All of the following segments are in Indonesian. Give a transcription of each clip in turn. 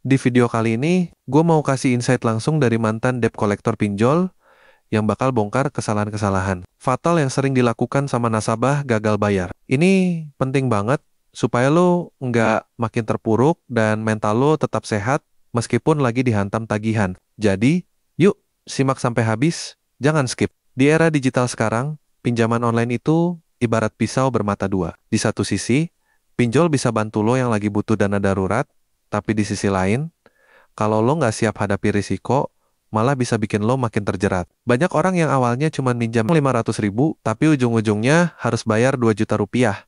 Di video kali ini, gue mau kasih insight langsung dari mantan debt collector pinjol yang bakal bongkar kesalahan-kesalahan fatal yang sering dilakukan sama nasabah gagal bayar. Ini penting banget supaya lo nggak makin terpuruk dan mental lo tetap sehat meskipun lagi dihantam tagihan. Jadi, yuk simak sampai habis, jangan skip. Di era digital sekarang, pinjaman online itu ibarat pisau bermata dua. Di satu sisi, pinjol bisa bantu lo yang lagi butuh dana darurat, tapi di sisi lain, kalau lo nggak siap hadapi risiko, malah bisa bikin lo makin terjerat. Banyak orang yang awalnya cuma minjam 500.000, tapi ujung-ujungnya harus bayar 2 juta rupiah.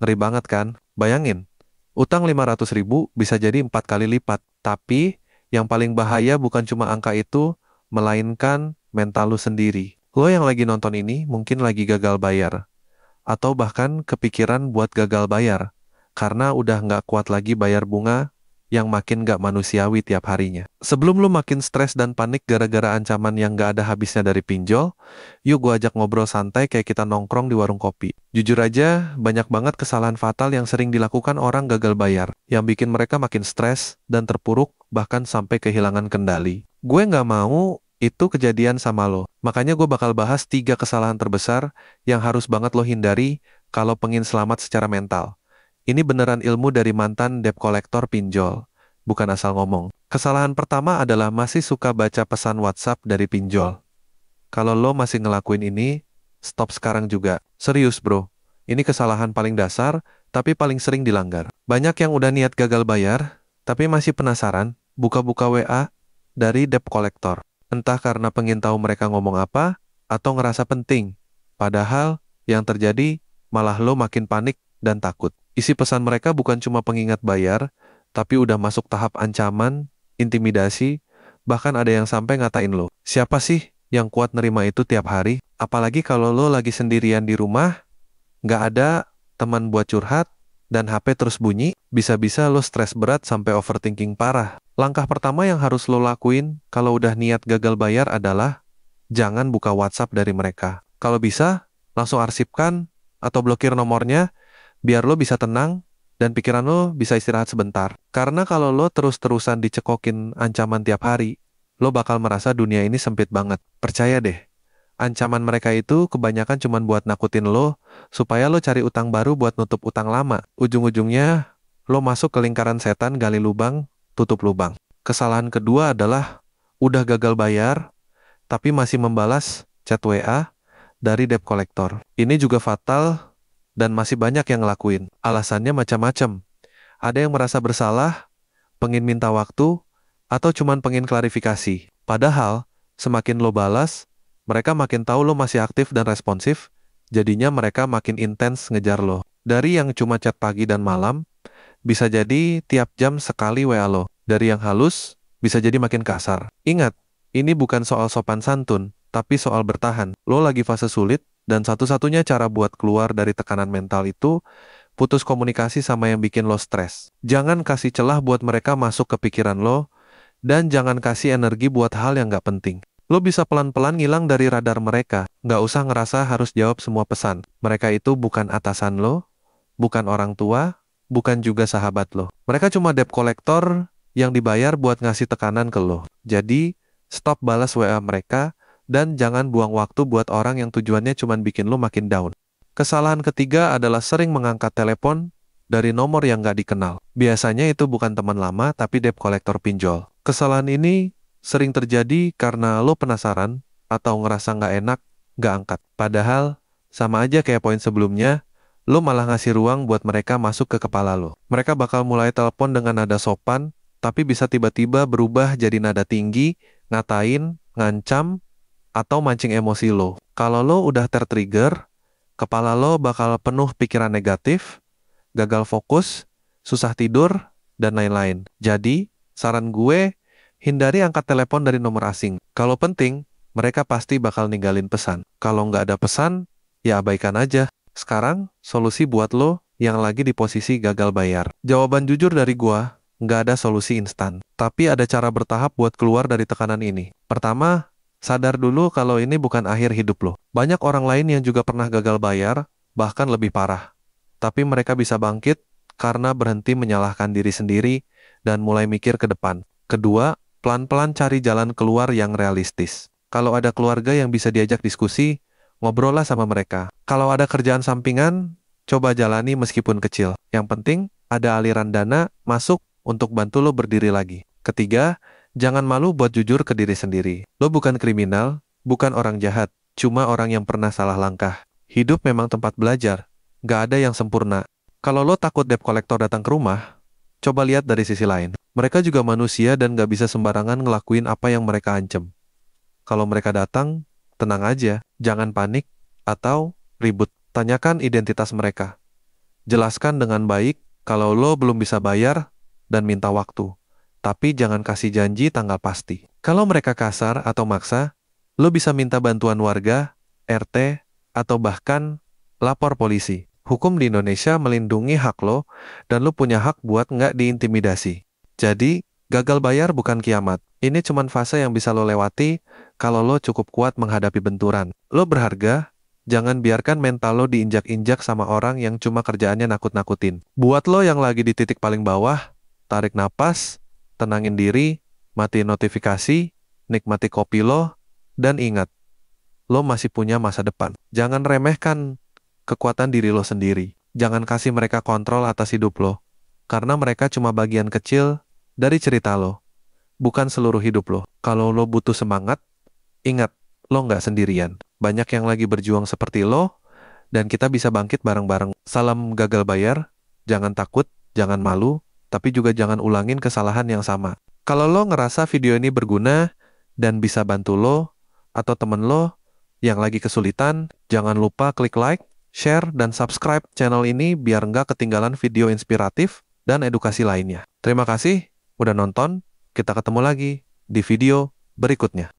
Ngeri banget kan? Bayangin, utang 500.000 bisa jadi 4 kali lipat. Tapi, yang paling bahaya bukan cuma angka itu, melainkan mental lo sendiri. Lo yang lagi nonton ini mungkin lagi gagal bayar, atau bahkan kepikiran buat gagal bayar, karena udah nggak kuat lagi bayar bunga yang makin gak manusiawi tiap harinya. Sebelum lu makin stres dan panik gara-gara ancaman yang gak ada habisnya dari pinjol, yuk gua ajak ngobrol santai kayak kita nongkrong di warung kopi. Jujur aja, banyak banget kesalahan fatal yang sering dilakukan orang gagal bayar, yang bikin mereka makin stres dan terpuruk, bahkan sampai kehilangan kendali. Gue gak mau itu kejadian sama lo. Makanya gue bakal bahas 3 kesalahan terbesar yang harus banget lo hindari kalau pengen selamat secara mental. Ini beneran ilmu dari mantan debt collector pinjol, bukan asal ngomong. Kesalahan pertama adalah masih suka baca pesan WhatsApp dari pinjol. Kalau lo masih ngelakuin ini, stop sekarang juga. Serius bro, ini kesalahan paling dasar, tapi paling sering dilanggar. Banyak yang udah niat gagal bayar, tapi masih penasaran, buka-buka WA dari debt collector. Entah karena pengen tahu mereka ngomong apa, atau ngerasa penting. Padahal, yang terjadi, malah lo makin panik dan takut. Isi pesan mereka bukan cuma pengingat bayar, tapi udah masuk tahap ancaman, intimidasi, bahkan ada yang sampai ngatain lo. Siapa sih yang kuat nerima itu tiap hari? Apalagi kalau lo lagi sendirian di rumah, nggak ada teman buat curhat, dan HP terus bunyi, bisa-bisa lo stres berat sampai overthinking parah. Langkah pertama yang harus lo lakuin kalau udah niat gagal bayar adalah jangan buka WhatsApp dari mereka. Kalau bisa, langsung arsipkan atau blokir nomornya, biar lo bisa tenang dan pikiran lo bisa istirahat sebentar. Karena kalau lo terus-terusan dicekokin ancaman tiap hari, lo bakal merasa dunia ini sempit banget. Percaya deh, ancaman mereka itu kebanyakan cuman buat nakutin lo, supaya lo cari utang baru buat nutup utang lama. Ujung-ujungnya, lo masuk ke lingkaran setan gali lubang, tutup lubang. Kesalahan kedua adalah udah gagal bayar, tapi masih membalas chat WA dari debt collector. Ini juga fatal, dan masih banyak yang ngelakuin. Alasannya macam-macam. Ada yang merasa bersalah, pengen minta waktu, atau cuman pengen klarifikasi. Padahal, semakin lo balas, mereka makin tahu lo masih aktif dan responsif, jadinya mereka makin intens ngejar lo. Dari yang cuma chat pagi dan malam, bisa jadi tiap jam sekali WA lo. Dari yang halus, bisa jadi makin kasar. Ingat, ini bukan soal sopan santun, tapi soal bertahan. Lo lagi fase sulit, dan satu-satunya cara buat keluar dari tekanan mental itu, putus komunikasi sama yang bikin lo stres. Jangan kasih celah buat mereka masuk ke pikiran lo, dan jangan kasih energi buat hal yang gak penting. Lo bisa pelan-pelan ngilang dari radar mereka. Gak usah ngerasa harus jawab semua pesan. Mereka itu bukan atasan lo, bukan orang tua, bukan juga sahabat lo. Mereka cuma debt collector yang dibayar buat ngasih tekanan ke lo. Jadi, stop balas WA mereka, dan jangan buang waktu buat orang yang tujuannya cuma bikin lo makin down. Kesalahan ketiga adalah sering mengangkat telepon dari nomor yang gak dikenal. Biasanya itu bukan teman lama, tapi debt collector pinjol. Kesalahan ini sering terjadi karena lo penasaran atau ngerasa gak enak, gak angkat. Padahal, sama aja kayak poin sebelumnya, lo malah ngasih ruang buat mereka masuk ke kepala lo. Mereka bakal mulai telepon dengan nada sopan, tapi bisa tiba-tiba berubah jadi nada tinggi, ngatain, ngancam, atau mancing emosi lo. Kalau lo udah tertrigger, kepala lo bakal penuh pikiran negatif, gagal fokus, susah tidur, dan lain-lain. Jadi, saran gue, hindari angkat telepon dari nomor asing. Kalau penting, mereka pasti bakal ninggalin pesan. Kalau nggak ada pesan, ya abaikan aja. Sekarang, solusi buat lo yang lagi di posisi gagal bayar. Jawaban jujur dari gua, nggak ada solusi instan. Tapi ada cara bertahap buat keluar dari tekanan ini. Pertama, sadar dulu kalau ini bukan akhir hidup lo. Banyak orang lain yang juga pernah gagal bayar, bahkan lebih parah. Tapi mereka bisa bangkit karena berhenti menyalahkan diri sendiri dan mulai mikir ke depan. Kedua, pelan-pelan cari jalan keluar yang realistis. Kalau ada keluarga yang bisa diajak diskusi, ngobrol lah sama mereka. Kalau ada kerjaan sampingan, coba jalani meskipun kecil. Yang penting, ada aliran dana masuk untuk bantu lo berdiri lagi. Ketiga, jangan malu buat jujur ke diri sendiri. Lo bukan kriminal, bukan orang jahat, cuma orang yang pernah salah langkah. Hidup memang tempat belajar, gak ada yang sempurna. Kalau lo takut debt collector datang ke rumah, coba lihat dari sisi lain. Mereka juga manusia dan gak bisa sembarangan ngelakuin apa yang mereka ancam. Kalau mereka datang, tenang aja, jangan panik atau ribut. Tanyakan identitas mereka. Jelaskan dengan baik kalau lo belum bisa bayar dan minta waktu. Tapi jangan kasih janji tanggal pasti. Kalau mereka kasar atau maksa, lo bisa minta bantuan warga, RT, atau bahkan lapor polisi. Hukum di Indonesia melindungi hak lo, dan lo punya hak buat nggak diintimidasi. Jadi, gagal bayar bukan kiamat. Ini cuman fase yang bisa lo lewati kalau lo cukup kuat menghadapi benturan. Lo berharga, jangan biarkan mental lo diinjak-injak sama orang yang cuma kerjaannya nakut-nakutin. Buat lo yang lagi di titik paling bawah, tarik napas, tenangin diri, matiin notifikasi, nikmati kopi lo, dan ingat, lo masih punya masa depan. Jangan remehkan kekuatan diri lo sendiri. Jangan kasih mereka kontrol atas hidup lo. Karena mereka cuma bagian kecil dari cerita lo. Bukan seluruh hidup lo. Kalau lo butuh semangat, ingat, lo nggak sendirian. Banyak yang lagi berjuang seperti lo, dan kita bisa bangkit bareng-bareng. Salam gagal bayar, jangan takut, jangan malu, tapi juga jangan ulangin kesalahan yang sama. Kalau lo ngerasa video ini berguna, dan bisa bantu lo, atau temen lo, yang lagi kesulitan, jangan lupa klik like, share, dan subscribe channel ini biar nggak ketinggalan video inspiratif dan edukasi lainnya. Terima kasih udah nonton, kita ketemu lagi di video berikutnya.